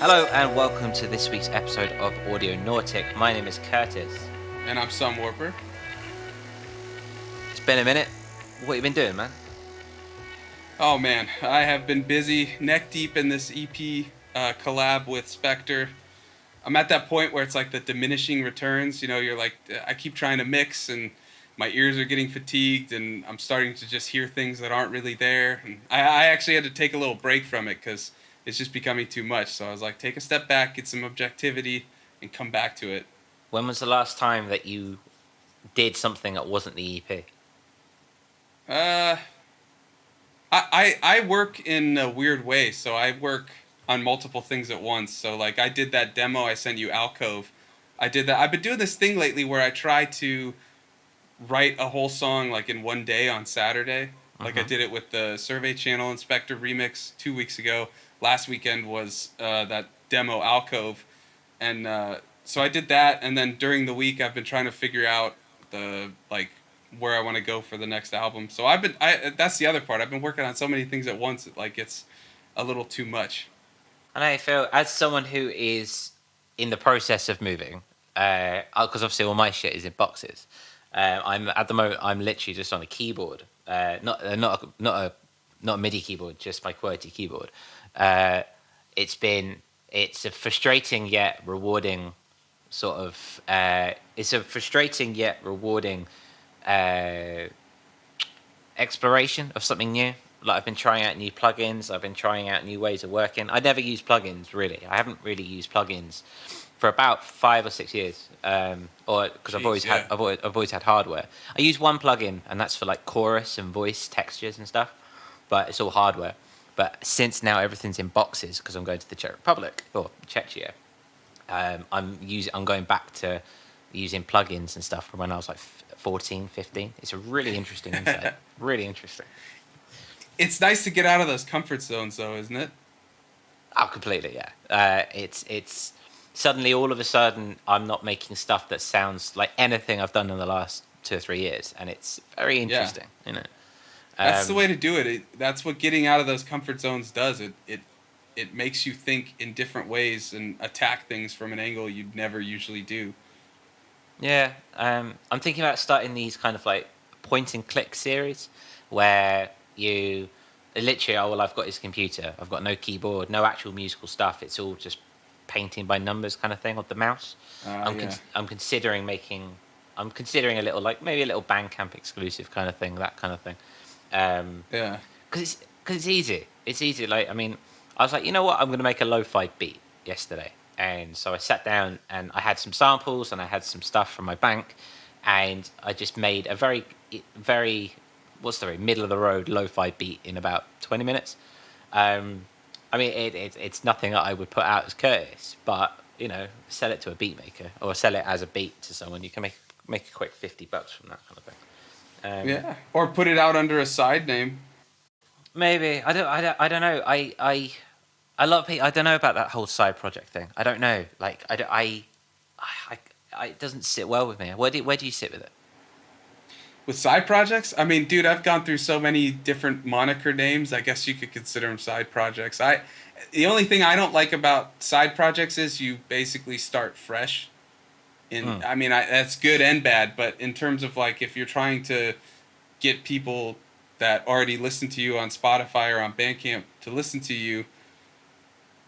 Hello and welcome to this week's episode of Audionautic. My name is Curtis. And I'm Sunwarper. It's been a minute. What have you been doing, man? Oh man, I have been busy, neck deep in this EP collab with Spectre. I'm at that point where it's like the diminishing returns. You know, you're like, I keep trying to mix and my ears are getting fatigued and I'm starting to just hear things that aren't really there. And I actually had to take a little break from it because it's just becoming too much. So I was like, take a step back, get some objectivity, and come back to it. When was the last time that you did something that wasn't the EP? Uh, I work in a weird way, so I work on multiple things at once. So like I did that demo I sent you, Alcove. I did that. I've been doing this thing lately where I try to write a whole song like in one day on Saturday. Like I did it with the Survey Channel and Spectre remix 2 weeks ago. Last weekend was that demo Alcove, and so I did that. And then during the week, I've been trying to figure out the where I want to go for the next album. So that's the other part. I've been working on so many things at once. It's a little too much. And I feel, as someone who is in the process of moving, because obviously all my shit is in boxes. I'm at the moment. I'm literally just on a keyboard, not a MIDI keyboard, just my QWERTY keyboard. It's a frustrating yet rewarding sort of. It's a frustrating yet rewarding exploration of something new. Like I've been trying out new plugins. I've been trying out new ways of working. I never use plugins really. I haven't really used plugins for about 5 or 6 years, or because I've always had hardware. I use one plugin, and that's for like chorus and voice textures and stuff. But it's all hardware. But since now everything's in boxes, because I'm going to the Czech Republic or Czechia, I'm going back to using plugins and stuff from when I was like 14, 15. It's a really interesting insight. Really interesting. It's nice to get out of those comfort zones, though, isn't it? Oh, completely, yeah. It's suddenly, all of a sudden, I'm not making stuff that sounds like anything I've done in the last 2 or 3 years, and it's very interesting, you know. That's the way to do it. That's what getting out of those comfort zones does. It makes you think in different ways and attack things from an angle you'd never usually do. Yeah, I'm thinking about starting these kind of like point and click series where you literally, all I've got is a computer. I've got no keyboard, no actual musical stuff. It's all just painting by numbers kind of thing with the mouse. I'm considering a little, like maybe a little Bandcamp exclusive kind of thing, that kind of thing. Yeah. Because it's easy. It's easy. Like, I mean, I was like, you know what? I'm going to make a lo-fi beat yesterday. And so I sat down and I had some samples and I had some stuff from my bank. And I just made a very, middle of the road lo-fi beat in about 20 minutes. I mean, it's nothing that I would put out as Curtis, but, you know, sell it to a beat maker or sell it as a beat to someone. You can make a quick $50 from that kind of thing. Yeah, or put it out under a side name. Maybe I don't know. A lot of people. I don't know about that whole side project thing. I don't know. Like it doesn't sit well with me. Where do you sit with it? With side projects, I mean, dude, I've gone through so many different moniker names. I guess you could consider them side projects. The only thing I don't like about side projects is you basically start fresh. I mean, that's good and bad, but in terms of like if you're trying to get people that already listen to you on Spotify or on Bandcamp to listen to you,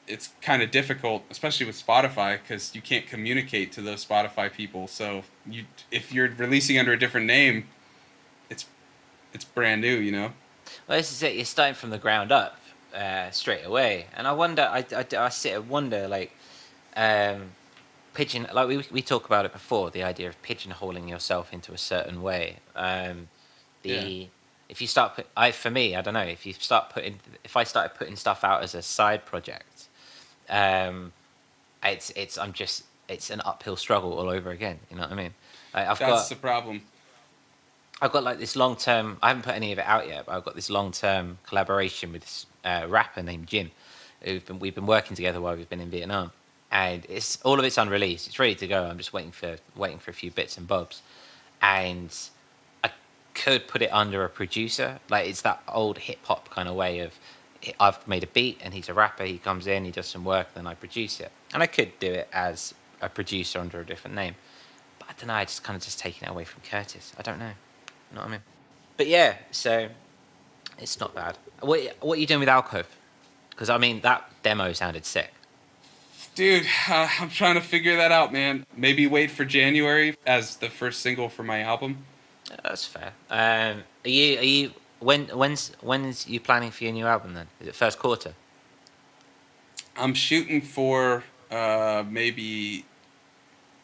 it's kind of difficult, especially with Spotify, because you can't communicate to those Spotify people. So if you're releasing under a different name, it's brand new, you know. Well, this is it. You're starting from the ground up straight away, and I wonder. I sit and wonder like. We talk about it before, the idea of pigeonholing yourself into a certain way. If you start I don't know, if I started putting stuff out as a side project, it's an uphill struggle all over again, you know what I mean? That's the problem. I've got like this long term, I haven't put any of it out yet, but I've got this long term collaboration with this rapper named Jim. We've been working together while we've been in Vietnam. And all of it's unreleased. It's ready to go. I'm just waiting for a few bits and bobs, and I could put it under a producer. Like it's that old hip hop kind of way of I've made a beat and he's a rapper. He comes in, he does some work, then I produce it. And I could do it as a producer under a different name, but I don't know. I just kind of just taking it away from Curtis. I don't know. You know what I mean? But yeah, so it's not bad. What are you doing with Alcove? Because I mean that demo sounded sick. Dude, I'm trying to figure that out, man. Maybe wait for January as the first single for my album. That's fair. When's you planning for your new album then? Is it first quarter? I'm shooting for maybe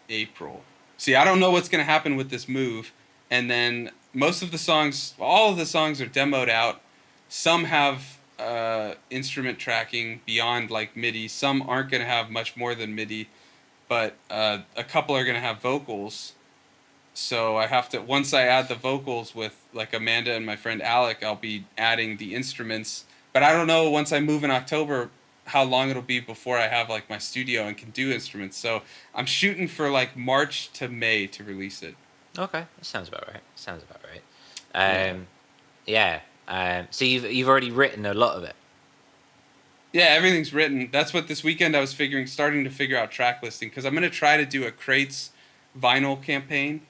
April. See, I don't know what's going to happen with this move. And then most of the songs, all of the songs are demoed out. Some have instrument tracking beyond like MIDI. Some aren't going to have much more than MIDI. But a couple are going to have vocals. So I have to, once I add the vocals with like Amanda and my friend Alec, I'll be adding the instruments. But I don't know once I move in October how long it'll be before I have like my studio and can do instruments. So I'm shooting for like March to May to release it. Okay, that sounds about right. Yeah. So you've already written a lot of it. Yeah, everything's written. That's what this weekend I was starting to figure out track listing, because I'm going to try to do a Crates vinyl campaign.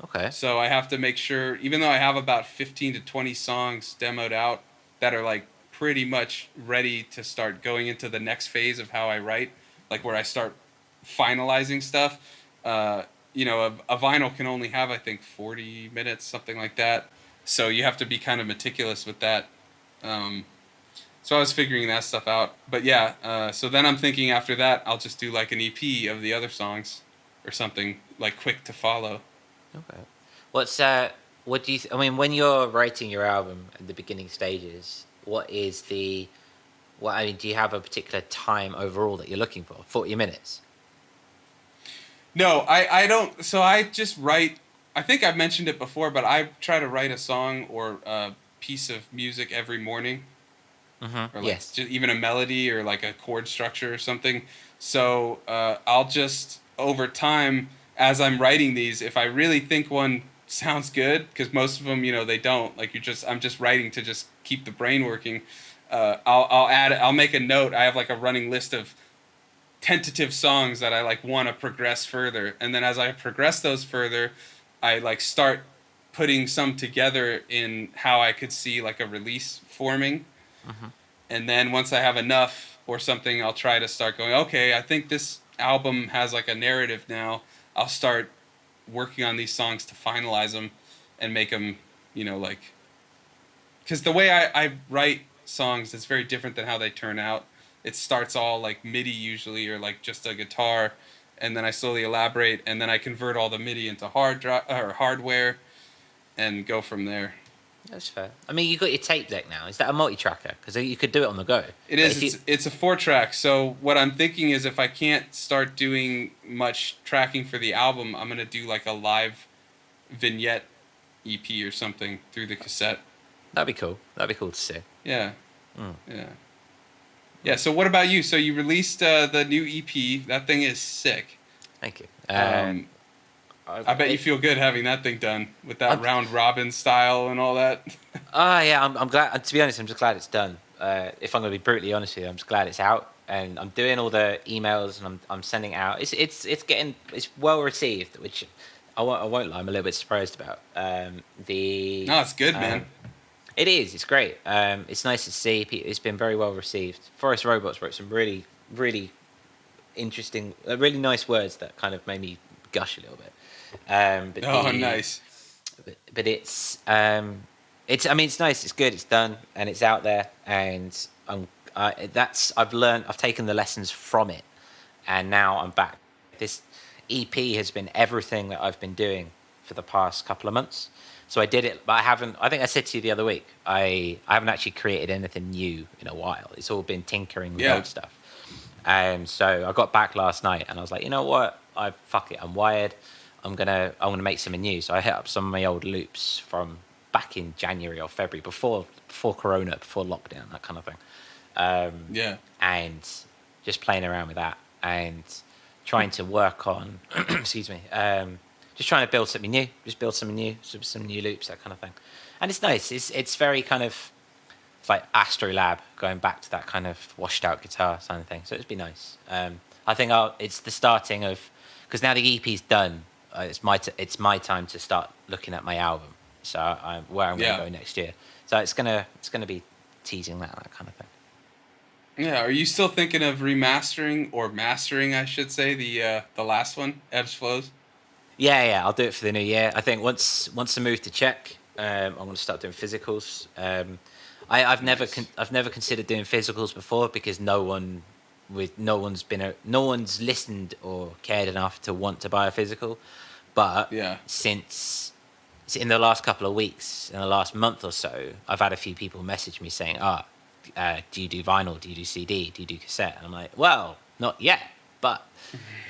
Okay. So I have to make sure, even though I have about 15 to 20 songs demoed out that are like pretty much ready to start going into the next phase of how I write, like where I start finalizing stuff, a vinyl can only have, I think, 40 minutes, something like that. So you have to be kind of meticulous with that. So I was figuring that stuff out. But yeah, so then I'm thinking after that, I'll just do like an EP of the other songs or something, like quick to follow. Okay. What do you? I mean, when you're writing your album at the beginning stages, what is the? What I mean, do you have a particular time overall that you're looking for? 40 minutes. No, I don't. So I just write. I think I've mentioned it before, but I try to write a song or a piece of music every morning. Mm-hmm. Or like Yes. just even a melody or like a chord structure or something. So I'll just over time, as I'm writing these, if I really think one sounds good, because most of them, they don't. Like I'm just writing to just keep the brain working. I'll make a note. I have like a running list of tentative songs that I like want to progress further, and then as I progress those further, I like start putting some together in how I could see like a release forming. Mm-hmm. And then once I have enough or something, I'll try to start going, okay, I think this album has like a narrative now. I'll start working on these songs to finalize them and make them, like... Because the way I write songs is very different than how they turn out. It starts all like MIDI usually, or like just a guitar, and then I slowly elaborate, and then I convert all the MIDI into hardware and go from there. That's fair. I mean, you got your tape deck now. Is that a multi-tracker? Because you could do it on the go. It is. It's a 4-track. So what I'm thinking is if I can't start doing much tracking for the album, I'm going to do like a live vignette EP or something through the cassette. That'd be cool. That'd be cool to see. Yeah. Yeah. Yeah, so what about you? So you released the new EP. That thing is sick. Thank you. I bet you feel good having that thing done with that round robin style and all that. Yeah, I'm glad. To be honest, I'm just glad it's done. If I'm going to be brutally honest with you, I'm just glad it's out, and I'm doing all the emails and I'm sending out. It's well received, which I won't lie, I'm a little bit surprised about. No, it's good, man. It is. It's great. It's nice to see. It's been very well received. Forest Robots wrote some really, really interesting, really nice words that kind of made me gush a little bit. Nice. But it's I mean, it's nice. It's good. It's done, and it's out there. And I've taken the lessons from it, and now I'm back. This EP has been everything that I've been doing for the past couple of months. So I did it, but I haven't. I think I said to you the other week, I haven't actually created anything new in a while. It's all been tinkering with old stuff. So I got back last night, and I was like, you know what? Fuck it. I'm wired. I'm gonna make something new. So I hit up some of my old loops from back in January or February, before Corona, before lockdown, that kind of thing. And just playing around with that and trying to work on, excuse me, just trying to build something new, some new loops, that kind of thing. And it's nice. It's very kind of, It's like Astrolab, going back to that kind of washed out guitar kind of thing. So it'd be nice. I think it's the starting of, because now the EP's done. It's my time to start looking at my album. So where I'm going to go next year. So it's gonna be teasing that kind of thing. Yeah, are you still thinking of remastering or mastering, I should say, the last one, Ebbs Flows? Yeah, I'll do it for the new year. I think once I move to Czech, I'm going to start doing physicals. I've never Nice. I've never considered doing physicals before because no one's listened or cared enough to want to buy a physical. But Yeah. since in the last couple of weeks, in the last month or so, I've had a few people message me saying, do you do vinyl? Do you do CD? Do you do cassette? And I'm like, well, not yet, but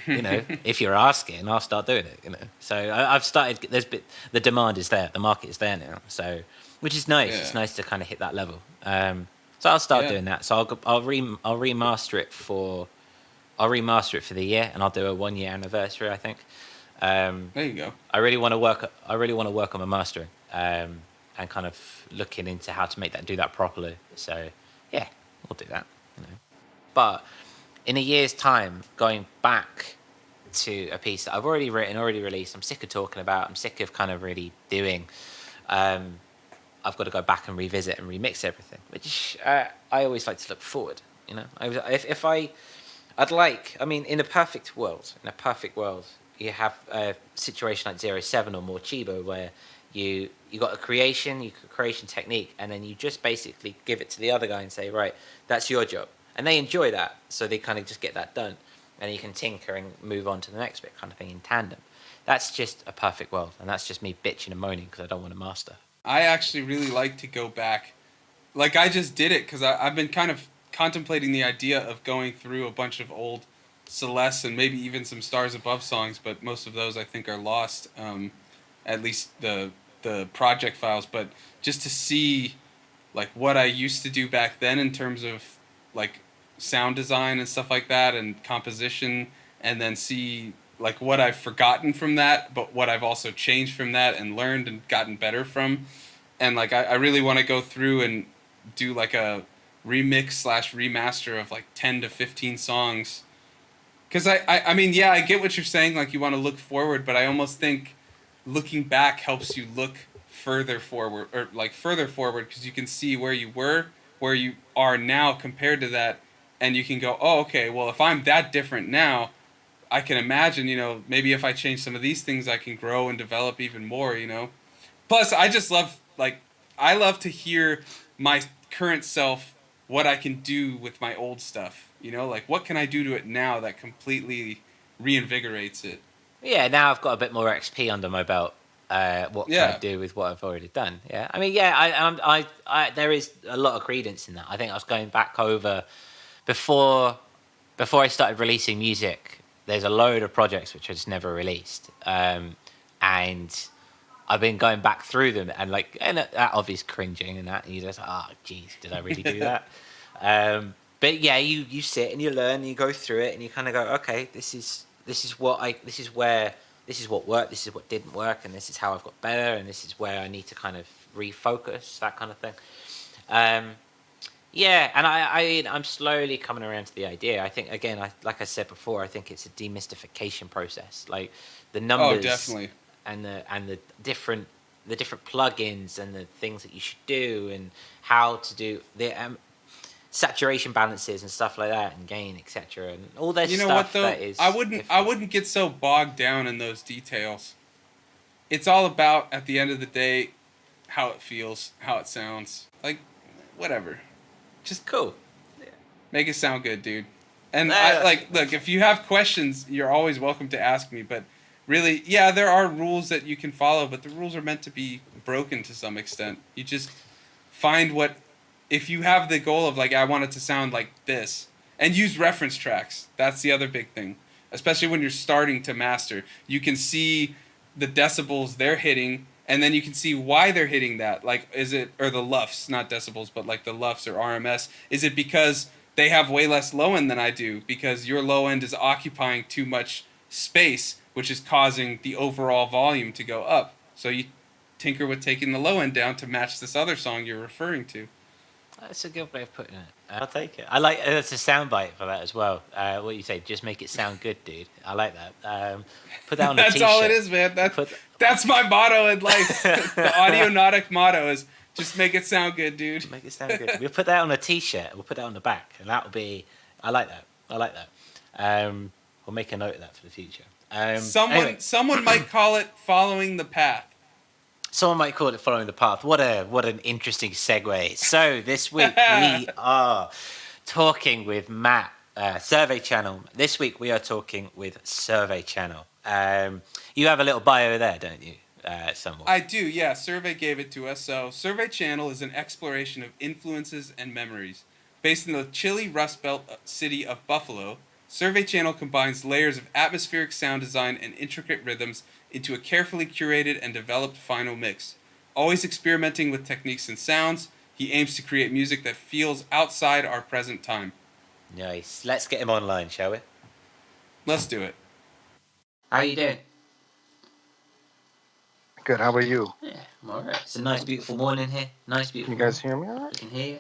if you're asking, I'll start doing it. So I've started. The demand is there. The market is there now. So, which is nice. Yeah. It's nice to kind of hit that level. So I'll start doing that. So I'll remaster it for the year, and I'll do a 1 year anniversary. I think. There you go. I really want to work on my mastering, and kind of looking into how to do that properly. So yeah, we'll do that. But in a year's time, going back to a piece that I've already written, already released, I'm sick of talking about. I'm sick of kind of really doing. I've got to go back and revisit and remix everything, which I always like to look forward. In a perfect world, you have a situation like 07 or more Chibo where you got a creation technique, and then you just basically give it to the other guy and say, right, that's your job, and they enjoy that, so they kind of just get that done, and you can tinker and move on to the next bit, kind of thing, in tandem. That's just a perfect world, and that's just me bitching and moaning because I don't want to master. I actually really like to go back. Like, I just did it because I've been kind of contemplating the idea of going through a bunch of old Celeste and maybe even some Stars Above songs, but most of those I think are lost, at least the project files. But just to see like what I used to do back then in terms of like sound design and stuff like that and composition, and then see like what I've forgotten from that, but what I've also changed from that and learned and gotten better from. And like I really want to go through and do like a remix / remaster of like 10 to 15 songs. Because I mean, yeah, I get what you're saying, like you want to look forward, but I almost think looking back helps you look further forward, because you can see where you were, where you are now compared to that, and you can go, oh, okay, well, if I'm that different now, I can imagine, maybe if I change some of these things, I can grow and develop even more, Plus, I just love, I love to hear my current self, what I can do with my old stuff, what can I do to it now that completely reinvigorates it. Yeah, now I've got a bit more XP under my belt. What can I do with what I've already done? Yeah, I mean, yeah, I there is a lot of credence in that. I think I was going back over before I started releasing music. There's a load of projects which I just never released, and I've been going back through them, and that obvious cringing and that, and you just, geez, did I really do that? But yeah, you sit and you learn and you go through it and you kind of go, okay, this is what worked, this is what didn't work, and this is how I've got better, and this is where I need to kind of refocus, that kind of thing. Yeah, and I'm slowly coming around to the idea. I think, again, like I said before, I think it's a demystification process. Like the numbers, definitely, and the different plugins and the things that you should do and how to do the saturation balances and stuff like that, and gain, etc., and all that stuff. What though? That is, I wouldn't get so bogged down in those details. It's all about, at the end of the day, how it feels, how it sounds. Like, whatever. Just cool. Make it sound good, dude. And look, if you have questions, you're always welcome to ask me. But really, yeah, there are rules that you can follow, but the rules are meant to be broken to some extent. You just find what. If you have the goal of, I want it to sound like this, and use reference tracks. That's the other big thing. Especially when you're starting to master. You can see the decibels they're hitting, and then you can see why they're hitting that. Or the LUFs, not decibels, but the LUFs or RMS. Is it because they have way less low end than I do? Because your low end is occupying too much space, which is causing the overall volume to go up. So you tinker with taking the low end down to match this other song you're referring to. That's a good way of putting it. I'll take it. I like that's a soundbite for that as well. What you say? Just make it sound good, dude. I like that. Put that on a That's all it t-shirt. is, man. Put That's my motto in life. The Audionautic motto is just make it sound good, dude. make it sound good. We'll put that on a t-shirt. We'll put that on the back, and that'll be. I like that. I like that. We'll make a note of that for the future. Anyway, Someone might call it following the path. someone might call it following the path. What an interesting segue. So this week we are talking with Matt, Survey Channel. This week we are talking with Survey Channel. You have a little bio there, don't you? Somewhat. I do, yeah. Survey gave it to us. So, Survey Channel is an exploration of influences and memories. Based in the chilly Rust Belt city of Buffalo, Survey Channel combines layers of atmospheric sound design and intricate rhythms into a carefully curated and developed final mix. Always experimenting with techniques and sounds, he aims to create music that feels outside our present time. Nice. Let's get him online, shall we? Let's do it. How are you doing? Good. How about you? Yeah, I'm alright. It's a nice, beautiful morning here. Nice, beautiful. Can you guys hear me all I right? can hear you.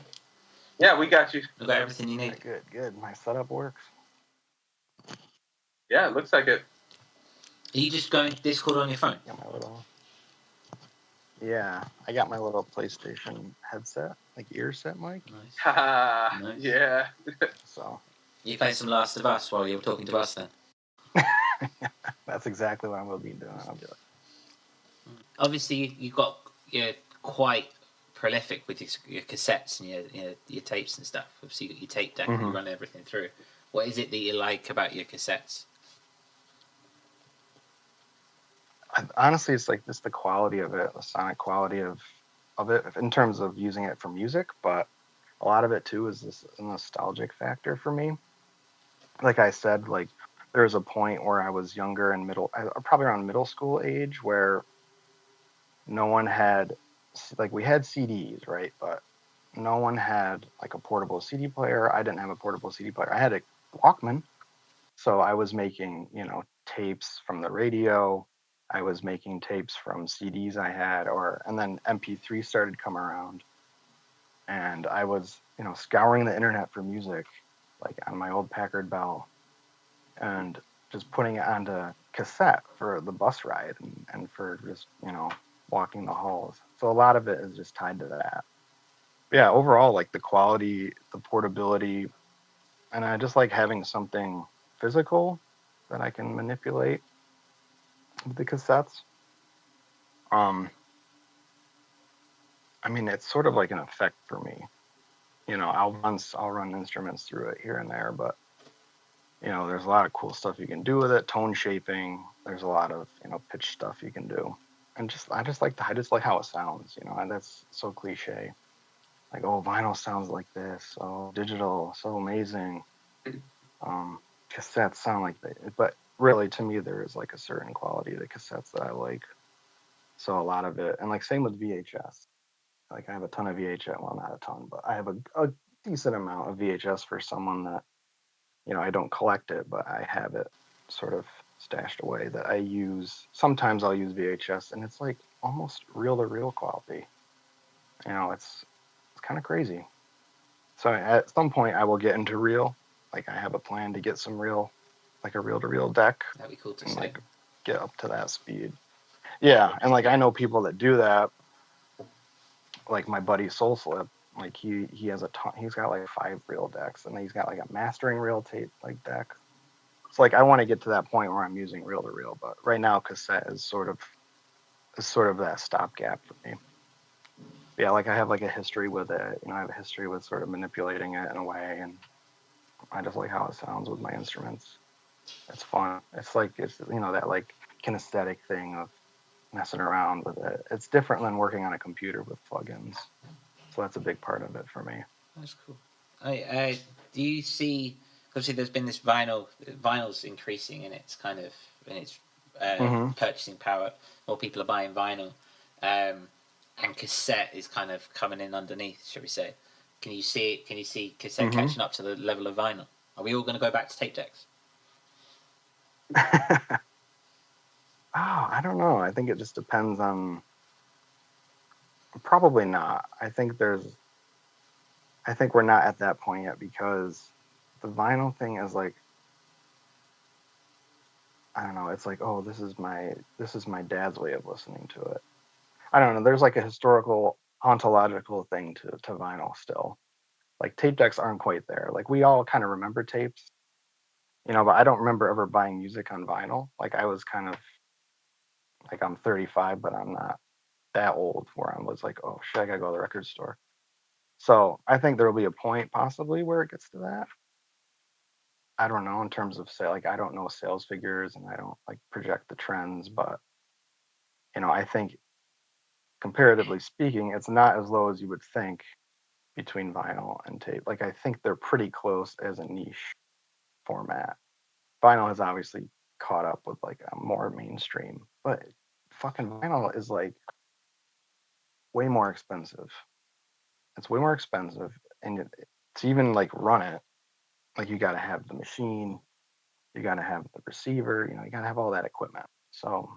Yeah, we got you. We've got everything you need. Good, good. My setup works. Yeah, it looks like it. Are you just going Discord on your phone? Yeah, I got my little PlayStation headset, like ear set mic. Nice. Haha, Nice. yeah. So You playing some Last of Us while you were talking to us then? that's exactly what I'm gonna be doing. I'll do it. Obviously, you're quite prolific with your cassettes and your tapes and stuff. Obviously, you got your tape deck and you run everything through. What is it that you like about your cassettes? Honestly, it's like just the quality of it, the sonic quality of it, in terms of using it for music. But a lot of it too is this nostalgic factor for me. Like I said, like there was a point where I was younger and probably around middle school age, where no one had, like, we had CDs, right? But no one had like a portable CD player. I didn't have a portable CD player. I had a Walkman. So I was making, tapes from the radio. I was making tapes from CDs I had, and then MP3 started coming around. And I was, scouring the internet for music, like on my old Packard Bell, and just putting it onto cassette for the bus ride and for just, walking the halls. So a lot of it is just tied to that. Yeah, overall, like the quality, the portability, and I just like having something physical that I can manipulate with the cassettes. I mean, it's sort of like an effect for me. I'll run instruments through it here and there, but there's a lot of cool stuff you can do with it. Tone shaping. There's a lot of pitch stuff you can do, and I just like how it sounds. And that's so cliche. Like, oh, vinyl sounds like this. Oh, digital, so amazing. Cassettes sound like that, but really, to me, there is like a certain quality to cassettes that I like. So a lot of it, and like same with VHS. Like I have a ton of VHS. Well, not a ton, but I have a decent amount of VHS for someone that I don't collect it, but I have it sort of stashed away that I use. Sometimes I'll use VHS, and it's like almost reel to reel quality. It's kind of crazy. So at some point, I will get into reel. Like I have a plan to get some reel, like a reel to reel deck. That'd be cool to and see. like get up to that speed. Yeah, and like I know people that do that. Like my buddy Soul Slip, like he has a ton. He's got like 5 reel decks, and he's got like a mastering reel tape like deck. So like I want to get to that point where I'm using reel to reel, but right now cassette is sort of that stopgap for me. Yeah, like I have like a history with it. I have a history with sort of manipulating it in a way, and I just like how it sounds with my instruments. It's fun. It's that like kinesthetic thing of messing around with it. It's different than working on a computer with plugins. So that's a big part of it for me. That's cool. Do you see? Obviously, there's been this vinyl's increasing in its purchasing power. More people are buying vinyl, and cassette is kind of coming in underneath, shall we say? Can you see it? Can you see cassette catching up to the level of vinyl? Are we all going to go back to tape decks? I don't know. I think it just depends on. Probably not. I think there's I think we're not at that point yet because the vinyl thing is like, I don't know, it's like, oh, this is my dad's way of listening to it. I don't know. There's like a historical ontological thing to vinyl still. Like tape decks aren't quite there. Like we all kind of remember tapes, but I don't remember ever buying music on vinyl. Like I was kind of like I'm 35, but I'm not that old where I was like, oh shit, I gotta go to the record store. So I think there will be a point possibly where it gets to that. I don't know in terms of say like I don't know sales figures and I don't like project the trends, but I think comparatively speaking, it's not as low as you would think between vinyl and tape. Like I think they're pretty close as a niche format. Vinyl has obviously caught up with like a more mainstream, but fucking vinyl is like way more expensive. It's way more expensive, and to even like run it, like you got to have the machine, you got to have the receiver, you got to have all that equipment. So,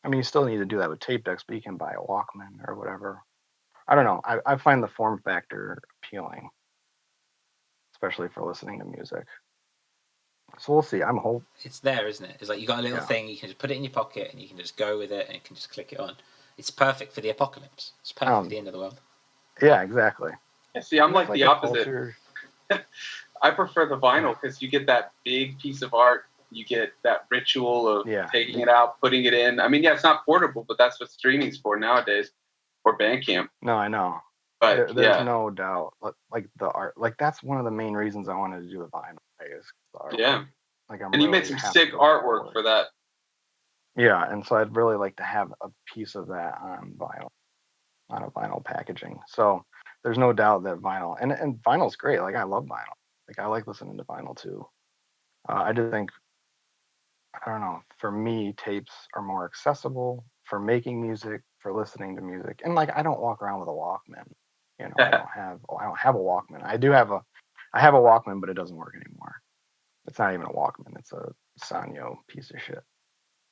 I mean, you still need to do that with tape decks, but you can buy a Walkman or whatever. I don't know. I find the form factor appealing, especially for listening to music. So we'll see. I'm hope. It's there, isn't it? It's like you got a little Yeah. thing, you can just put it in your pocket and you can just go with it and you can just click it on. It's perfect for the apocalypse. It's perfect for the end of the world. Yeah, exactly. Yeah, see, I'm like the opposite. Culture. I prefer the vinyl because you get that big piece of art. You get that ritual of taking it out, putting it in. I mean, yeah, it's not portable, but that's what streaming's for nowadays, or Bandcamp. No, I know. But there's no doubt. Like the art, like that's one of the main reasons I wanted to do the vinyl. Is the artwork. Yeah. Like I'm and you really made some sick artwork for that. Yeah, and so I'd really like to have a piece of that on vinyl, on a vinyl packaging. So there's no doubt that vinyl and vinyl's great. Like I love vinyl. Like I like listening to vinyl too. I just think I don't know. For me, tapes are more accessible for making music, for listening to music, and like I don't walk around with a Walkman. I don't have a Walkman. I have a Walkman, but it doesn't work anymore. It's not even a Walkman. It's a Sanyo piece of shit.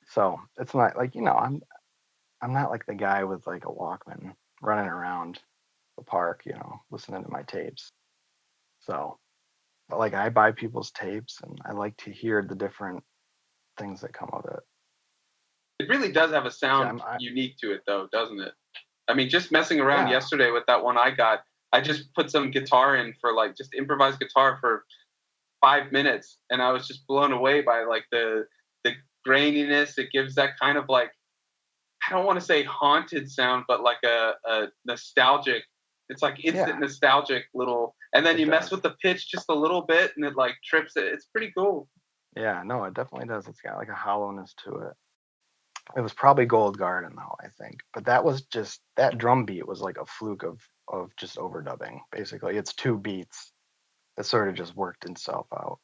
So it's not like I'm not like the guy with like a Walkman running around the park, listening to my tapes. So, but like I buy people's tapes and I like to hear the different things that come of it. It really does have a sound unique to it, though, doesn't it? I mean, just messing around yesterday with that one I got, I just put some guitar in for like just improvised guitar for 5 minutes, and I was just blown away by like the graininess. It gives that kind of like, I don't want to say haunted sound, but like a nostalgic. It's like instant nostalgic little, and then you mess with the pitch just a little bit, and it like trips it. It's pretty cool. Yeah, no, it definitely does. It's got like a hollowness to it. It was probably Gold Garden though, I think. But that was just that drum beat was like a fluke of just overdubbing. Basically, it's two beats that sort of just worked itself out.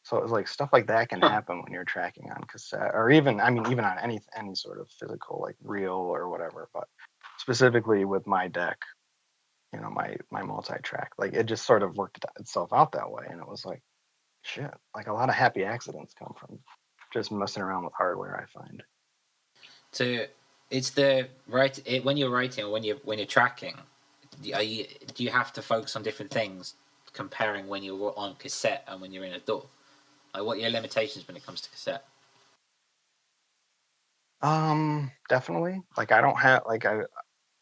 So it was like stuff like that can happen when you're tracking on cassette, or even even on any sort of physical like reel or whatever. But specifically with my deck, my multi-track, like it just sort of worked itself out that way, and it was like shit. Like a lot of happy accidents come from just messing around with hardware, I find. It's the when you're writing or when you're tracking, do you have to focus on different things comparing when you're on cassette and when you're in a DAW? Like what are your limitations when it comes to cassette? Definitely. Like I don't have like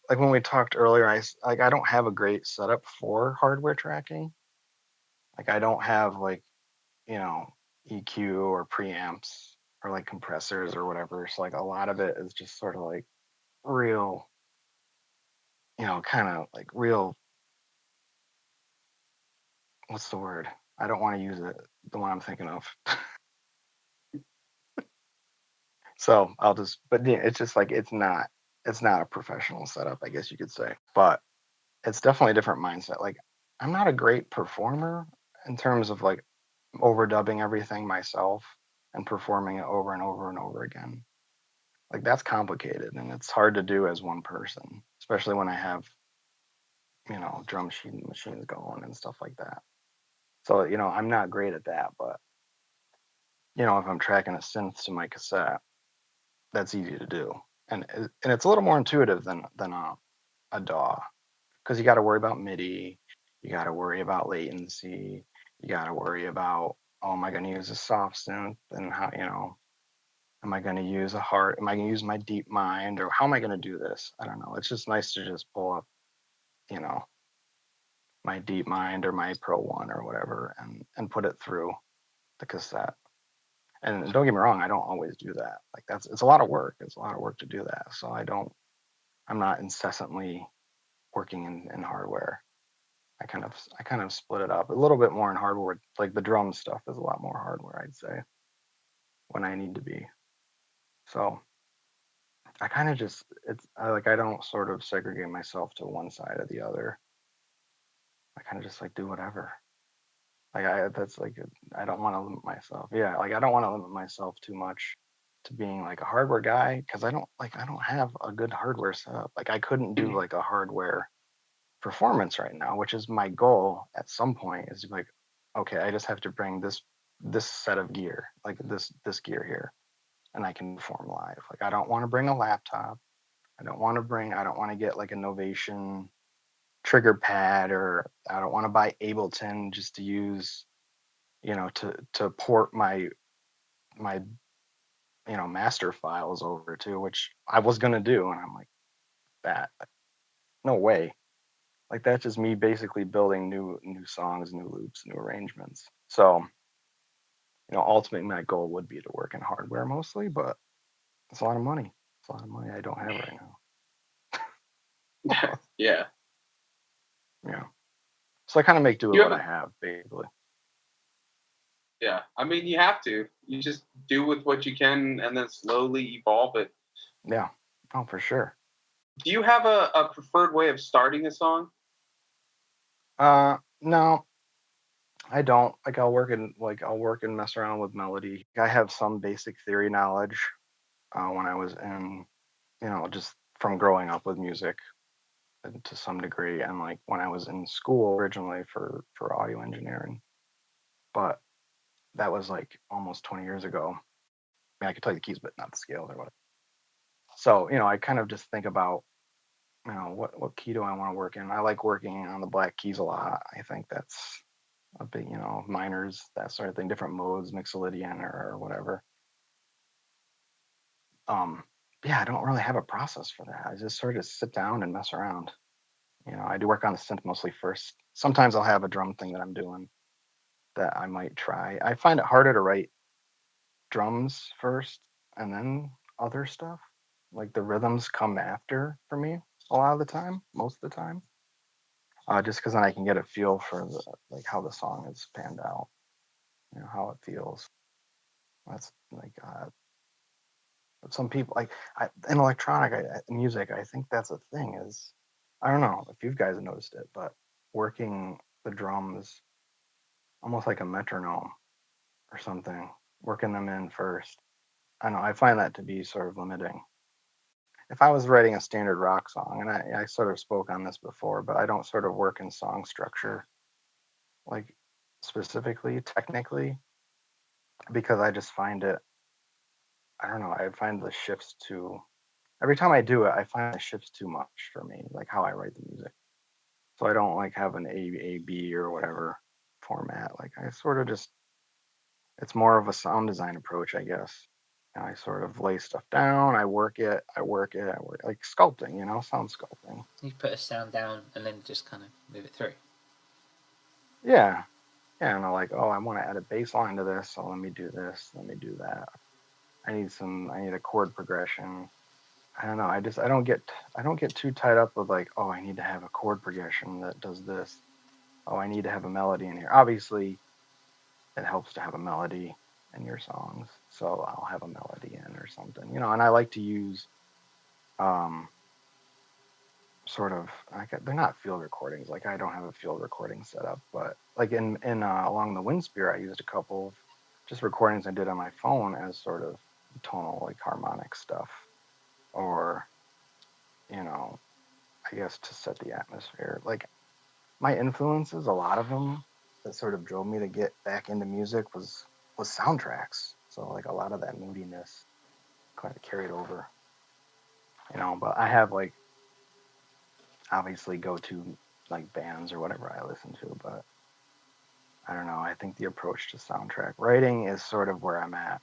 when we talked earlier, I don't have a great setup for hardware tracking. Like I don't have like, EQ or preamps or like compressors or whatever. So like a lot of it is just sort of like real, kind of like real, what's the word? I don't want to use the one I'm thinking of. So but yeah, it's just like it's not a professional setup, I guess you could say. But it's definitely a different mindset. Like I'm not a great performer in terms of like overdubbing everything myself and performing it over and over and over again. Like that's complicated and it's hard to do as one person, especially when I have, drum machines going and stuff like that. So, I'm not great at that, but if I'm tracking a synth to my cassette, that's easy to do. And it's a little more intuitive than a DAW because you got to worry about MIDI. You got to worry about latency. You got to worry about, oh, am I going to use a soft synth, and how, am I going to use am I going to use my deep mind, or how am I going to do this? I don't know. It's just nice to just pull up, you know, my deep mind or my Pro One or whatever, and put it through the cassette. And don't get me wrong, I don't always do that. Like it's a lot of work. It's a lot of work to do that. So I'm not incessantly working in hardware. I kind of split it up a little bit more in hardware. Like the drum stuff is a lot more hardware, I'd say, when I need to be. So I kind of just I don't sort of segregate myself to one side or the other. I kind of just like do whatever. Like I don't want to limit myself. Yeah, like I don't want to limit myself too much to being like a hardware guy, because I don't have a good hardware setup. Like I couldn't do like a hardware performance right now, which is my goal at some point, is like, okay, I just have to bring this set of gear, like this gear here, and I can perform live. Like I don't want to bring a laptop. I don't want to get like a Novation trigger pad, or I don't want to buy Ableton just to use, to port my master files over to, which I was gonna do, and I'm like, that no way. Like that's just me basically building new songs, new loops, new arrangements. So, ultimately my goal would be to work in hardware mostly, but it's a lot of money. It's a lot of money I don't have right now. Yeah. Yeah. So I kind of make do with You what have I have, basically. Yeah, I mean, you have to. You just do with what you can, and then slowly evolve it. Yeah. Oh, for sure. Do you have a preferred way of starting a song? No, I don't. Like I'll work and mess around with melody. I have some basic theory knowledge when I was in, just from growing up with music to some degree, and like when I was in school originally for audio engineering. But that was like almost 20 years ago. I mean, I could tell you the keys, but not the scales or whatever. So, I kind of just think about, what key do I want to work in? I like working on the black keys a lot. I think that's a big, minors, that sort of thing, different modes, Mixolydian or whatever. Yeah, I don't really have a process for that. I just sort of sit down and mess around. I do work on the synth mostly first. Sometimes I'll have a drum thing that I'm doing that I might try. I find it harder to write drums first and then other stuff. Like the rhythms come after for me a lot of the time, most of the time. Just because then I can get a feel for how the song is panned out, how it feels. That's like some people in electronic music. I think that's a thing. Is I don't know if you guys have noticed it, but working the drums almost like a metronome or something, working them in first. I don't know. I find that to be sort of limiting. If I was writing a standard rock song, and I sort of spoke on this before, but I don't sort of work in song structure, like specifically, technically, because I just find it, I don't know, I find the shifts too, every time I do it, I find the shifts too much for me, like how I write the music. So I don't like have an A, B or whatever format. Like I sort of just, it's more of a sound design approach, I guess. And I sort of lay stuff down, I work it, like sculpting, sound sculpting. You put a sound down and then just kind of move it through. Yeah. Yeah. And I'm like, oh, I want to add a bass line to this. So let me do this. Let me do that. I need a chord progression. I don't know. I don't get too tied up with like, oh, I need to have a chord progression that does this. Oh, I need to have a melody in here. Obviously, it helps to have a melody in your songs. So I'll have a melody in or something, and I like to use, sort of, they're not field recordings. Like I don't have a field recording set up, but like in along the Wind Spear, I used a couple of just recordings I did on my phone as sort of tonal, like harmonic stuff, or I guess to set the atmosphere. Like my influences, a lot of them that sort of drove me to get back into music was soundtracks. So like a lot of that moodiness kind of carried over. But I have like obviously go to like bands or whatever I listen to, but I don't know. I think the approach to soundtrack writing is sort of where I'm at,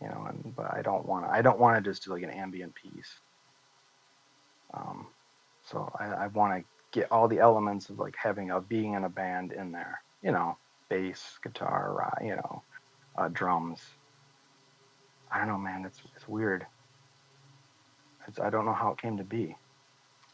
but I don't want to just do like an ambient piece. So I want to get all the elements of like being in a band in there, bass, guitar, drums. I don't know, man. It's weird. I don't know how it came to be.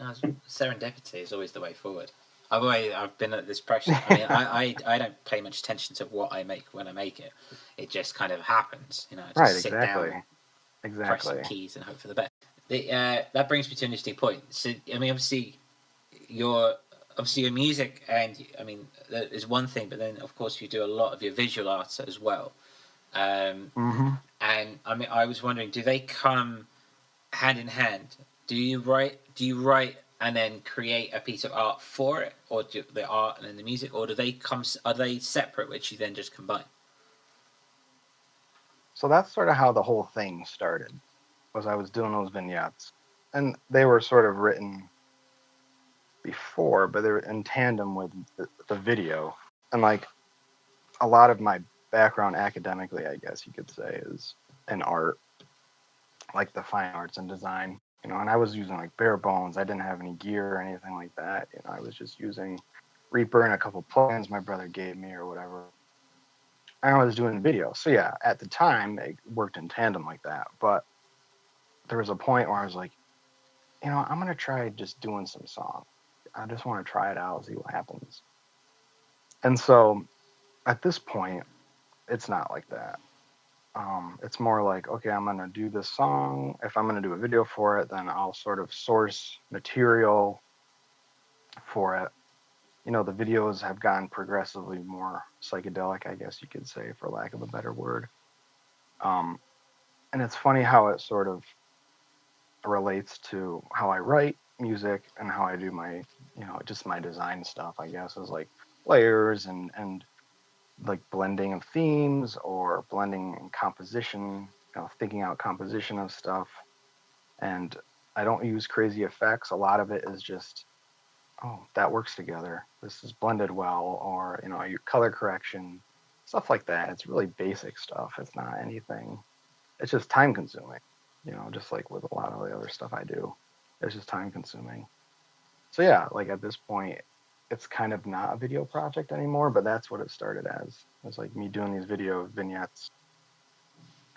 Serendipity is always the way forward. I've been at this pressure. I mean, I don't pay much attention to what I make when I make it. It just kind of happens, Right, sit exactly. down, press some keys, and hope for the best. That brings me to an interesting point. So, I mean, obviously your music, and I mean, that is one thing, but then of course you do a lot of your visual art as well. Mm-hmm. And I mean, I was wondering, do they come hand in hand? Do you write and then create a piece of art for it, or do the art and then the music, or are they separate, which you then just combine? So that's sort of how the whole thing started, was I was doing those vignettes, and they were sort of written before, but they were in tandem with the video. And like a lot of my background academically, I guess you could say, is in art, like the fine arts and design, and I was using like bare bones. I didn't have any gear or anything like that. I was just using Reaper and a couple plugins my brother gave me or whatever. And I was doing video. So yeah, at the time it worked in tandem like that. But there was a point where I was like, I'm gonna try just doing some songs. I just want to try it out, see what happens. And so at this point, it's not like that. It's more like, okay, I'm gonna do this song. If I'm gonna do a video for it, then I'll sort of source material for it. The videos have gotten progressively more psychedelic, I guess you could say, for lack of a better word. And it's funny how it sort of relates to how I write music and how I do my, just my design stuff, I guess, is like layers and like blending of themes or blending and composition, thinking out composition of stuff. And I don't use crazy effects. A lot of it is just, oh, that works together. This is blended well, or, your color correction, stuff like that. It's really basic stuff. It's not anything. It's just time consuming, just like with a lot of the other stuff I do. It's just time consuming. So yeah, like at this point, it's kind of not a video project anymore, but that's what it started as. It was like me doing these video vignettes,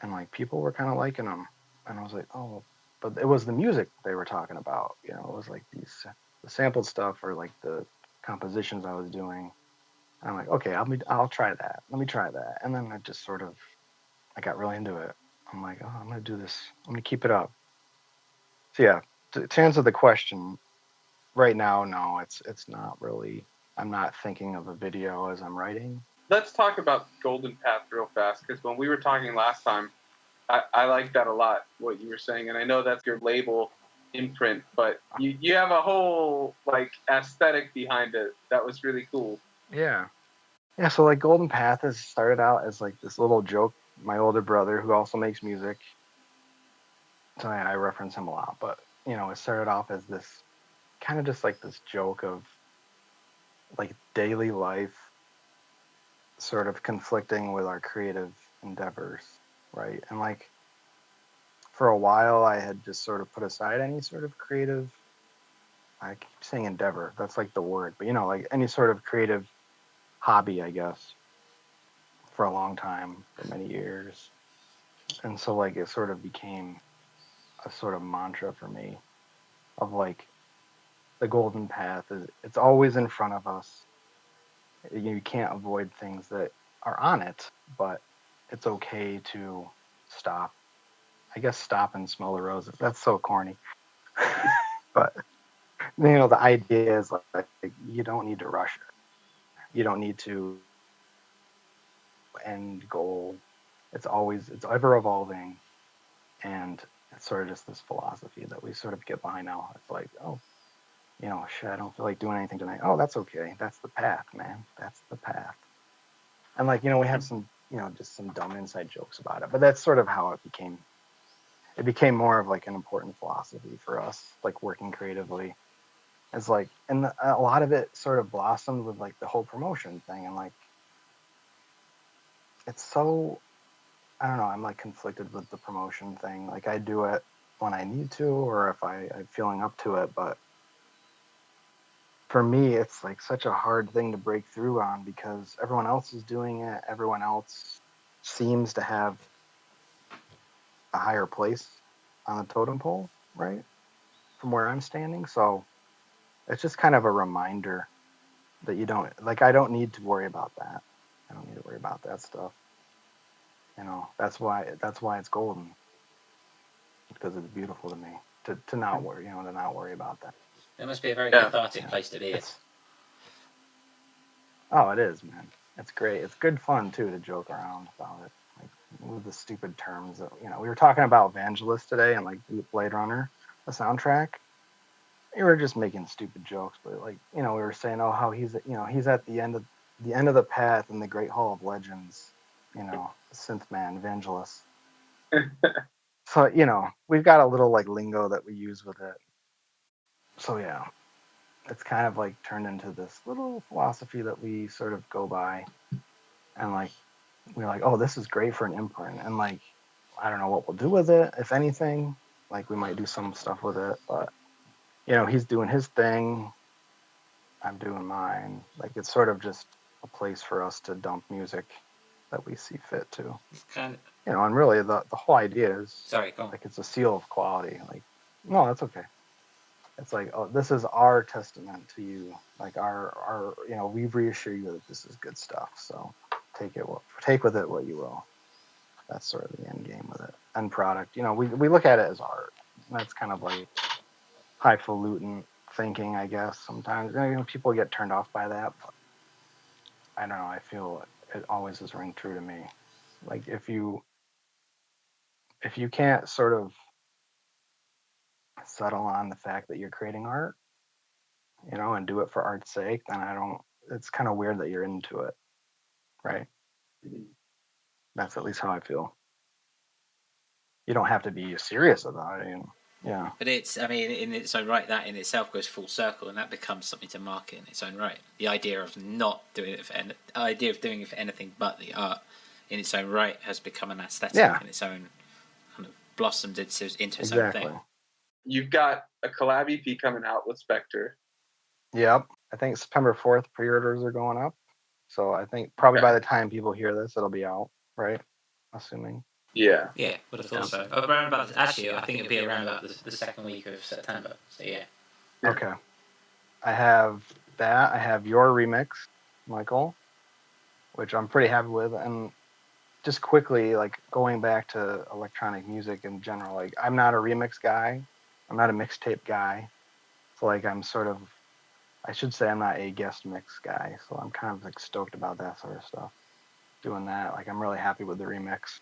and like people were kind of liking them, and I was like, oh, but it was the music they were talking about. It was like the sampled stuff or like the compositions I was doing. And I'm like, okay, I'll try that. Let me try that, and then I got really into it. I'm like, oh, I'm gonna do this. I'm gonna keep it up. So yeah, to answer the question, right now, no, it's not really. I'm not thinking of a video as I'm writing. Let's talk about Golden Path real fast, because when we were talking last time, I like that a lot, what you were saying, and I know that's your label, Imprint, but you have a whole like aesthetic behind it that was really cool. Yeah. Yeah, so like Golden Path has started out as like this little joke. My older brother, who also makes music, so I reference him a lot, but it started off as this kind of just like this joke of like daily life sort of conflicting with our creative endeavors, right? And like for a while I had just sort of put aside any sort of creative, I keep saying endeavor, that's like the word, but like any sort of creative hobby, I guess, for a long time, for many years. And so like it sort of became a sort of mantra for me of like the golden path is, it's always in front of us. You can't avoid things that are on it, but it's okay to stop. I guess stop and smell the roses. That's so corny. But the idea is like you don't need to rush it. You don't need to end goal. It's ever evolving, and it's sort of just this philosophy that we sort of get behind now. It's like, oh, shit, I don't feel like doing anything tonight. Oh, that's okay. That's the path, man. That's the path. And like, we have some, just some dumb inside jokes about it, but that's sort of how it became. It became more of like an important philosophy for us, like working creatively. It's like, and a lot of it sort of blossomed with like the whole promotion thing, and like it's so, I don't know, I'm like conflicted with the promotion thing. Like I do it when I need to, or if I'm feeling up to it, but for me, it's like such a hard thing to break through on because everyone else is doing it. Everyone else seems to have a higher place on the totem pole, right? From where I'm standing. So it's just kind of a reminder that you don't, like, I don't need to worry about that. I don't need to worry about that stuff. That's why it's golden, because it's beautiful to me to not worry, to not worry about that. It must be a very cathartic place to be in. Oh, it is, man. It's great. It's good fun too to joke around about it, like with the stupid terms that we were talking about Vangelis today and like Blade Runner, the soundtrack. We were just making stupid jokes, but like we were saying, oh, how he's at the end of the path in the Great Hall of Legends, the synth man Vangelis. So we've got a little like lingo that we use with it. So yeah, it's kind of like turned into this little philosophy that we sort of go by, and like we're like, oh, this is great for an imprint, and like I don't know what we'll do with it, if anything. Like we might do some stuff with it, but he's doing his thing, I'm doing mine. Like it's sort of just a place for us to dump music that we see fit to. Kind of, and really the whole idea is, sorry, go on. like it's a seal of quality. Like, no, that's okay. It's like, oh, this is our testament to you. Like our we reassure you that this is good stuff. So take with it what you will. That's sort of the end game with it. End product. We look at it as art. That's kind of like highfalutin thinking, I guess. Sometimes people get turned off by that, but I don't know. I feel it always has ring true to me. Like if you can't sort of settle on the fact that you're creating art, and do it for art's sake, then I don't. It's kind of weird that you're into it, right? That's at least how I feel. You don't have to be serious about it. Yeah. But it's, I mean, in its own right, that in itself goes full circle, and that becomes something to market in its own right. The idea of not doing it doing it for anything but the art, in its own right, has become an aesthetic in its own, kind of blossomed into its own thing. You've got a collab EP coming out with Spectre. Yep. I think September 4th pre-orders are going up. So I think probably by the time people hear this, it'll be out, right? Assuming. Yeah. Yeah, would have thought so. Around about, actually, I think it'll be around about the second week of September. So yeah. Okay. I have that. I have your remix, Michael, which I'm pretty happy with. And just quickly, like going back to electronic music in general, like I'm not a remix guy. I'm not a mixtape guy. So like I should say I'm not a guest mix guy. So I'm kind of like stoked about that sort of stuff. Doing that. Like I'm really happy with the remix.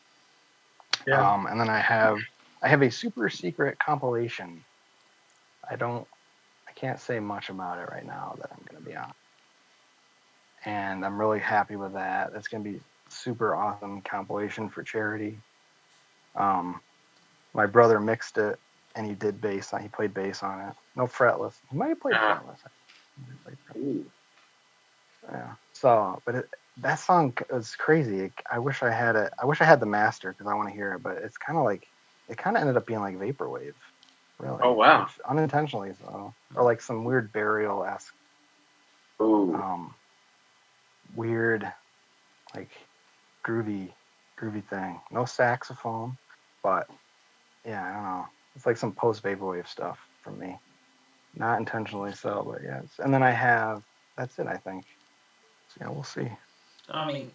Yeah. And then I have a super secret compilation. I can't say much about it right now that I'm going to be on. And I'm really happy with that. It's going to be super awesome compilation for charity. My brother mixed it, and he did bass. He played bass on it. No fretless. He might have played fretless. Yeah. So, but that song is crazy. I wish I had it. I wish I had the master because I want to hear it. But it's kind of like it kind of ended up being like vaporwave. Really. Oh wow. Unintentionally so, or like some weird burial-esque. Weird, like groovy thing. No saxophone, but yeah, I don't know. It's like some post vaporwave stuff from me. Not intentionally so, but yes. And then that's it, I think. So yeah, we'll see. I mean,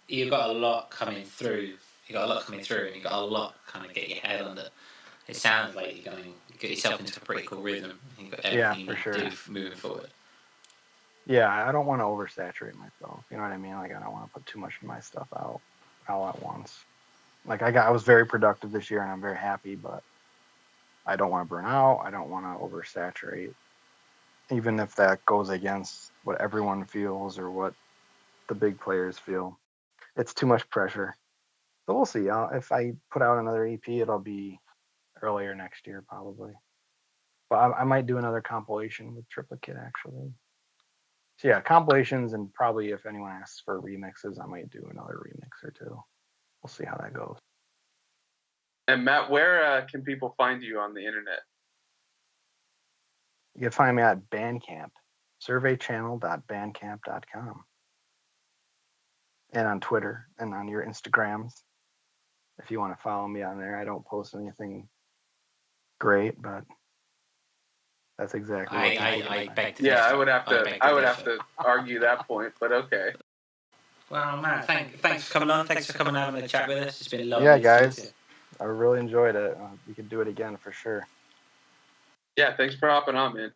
you've got a lot coming through. You got a lot coming through, and you got a lot kind of get your head under. It sounds like you're going to get yourself into a pretty cool rhythm. You've got everything you need to do moving forward. Yeah, I don't want to oversaturate myself. You know what I mean? Like I don't want to put too much of my stuff out all at once. Like I was very productive this year, and I'm very happy, but I don't want to burn out. I don't want to oversaturate, even if that goes against what everyone feels or what the big players feel. It's too much pressure. So we'll see. If I put out another EP, it'll be earlier next year, probably. But I might do another compilation with Triplicate actually. So yeah, compilations, and probably if anyone asks for remixes, I might do another remix or two. We'll see how that goes. And Matt, where can people find you on the internet? You can find me at Bandcamp, surveychannel.bandcamp.com, and on Twitter and on your Instagrams. If you want to follow me on there, I don't post anything great, but that's exactly. I beg to yeah, differ. I would have to argue that point, but okay. Well, Matt, thanks for coming on. Thanks for coming out and chat with us. It's been lovely. Yeah, guys, I really enjoyed it. We could do it again for sure. Yeah, thanks for hopping on, man.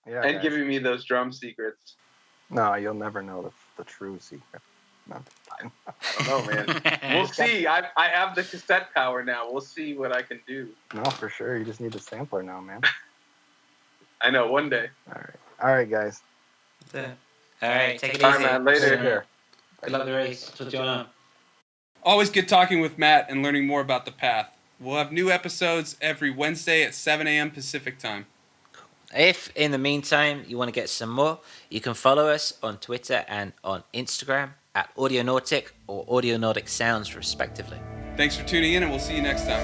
Yeah, and guys. giving me those drum secrets. No, you'll never know the true secret. No. I don't know, man. We'll see. I have the cassette power now. We'll see what I can do. No, for sure. You just need the sampler now, man. I know. One day. All right, guys. All right, take it easy. All right, man. Later. Good luck the race. Talk to you on. Always good talking with Matt and learning more about the path. We'll have new episodes every Wednesday at 7 a.m. Pacific time. If, in the meantime, you want to get some more, you can follow us on Twitter and on Instagram at Audionautic or Audionautic Sounds, respectively. Thanks for tuning in, and we'll see you next time.